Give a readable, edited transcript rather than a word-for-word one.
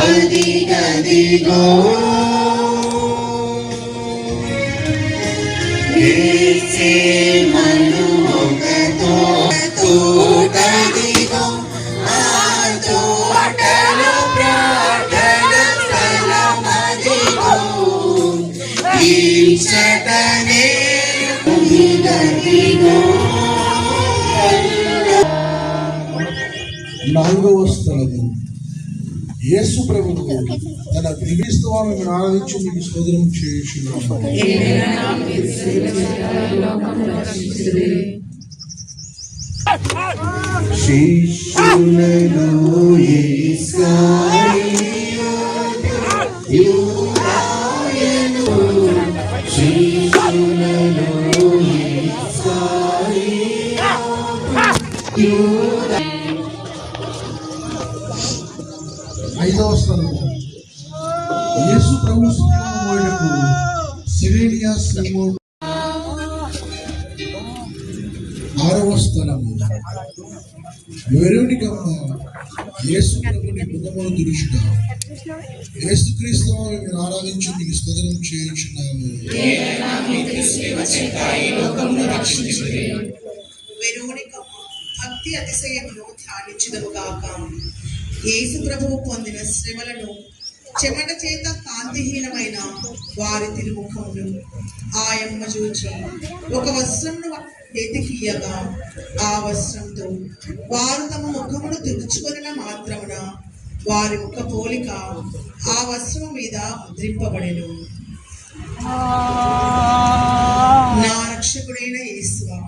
అదిగదిగో యేసే మనుమొకతో తోటదిగో ఆ తోటలో ప్రార్థన స్థలమదిగో ఈచటనే అదిగదిగో. నాలుగవ స్థలము యేసు ప్రభువు తన క్రీస్తువాను ఆరాధించి మీకు స్తోత్రం చేయుచున్నాము. శిష్యులలో యూదాయను శిష్యులలో ఐదవ స్థలము యేసు ప్రభు శిలువకు సిరేనియా సీమోను. ఆరవ స్థలము వెరోనికమ్మ యేసు ప్రభుని ముఖమును తుడుచుగా యేసుక్రీస్తు వారిని ఆరాధించి మీకు స్తోత్రం చేయుచున్నాము. వెరోనికమ్మ భక్తి అతిశయమును ధ్యానించుదము గాక. యేసు ప్రభువు పొందిన శ్రమలను చెమట చేత కాంతిహీనమైన వారి తిరుముఖములు ఆయమ్మ చూచి ఒక వస్త్రమును ఎతికియగా ఆ వస్త్రంతో వారు తమ ముఖమును తుడుచుకొనిన మాత్రమున వారి ముఖ పోలిక ఆ వస్త్రము మీద ముద్రింపబడెను. నా రక్షకుడైన యేసువా,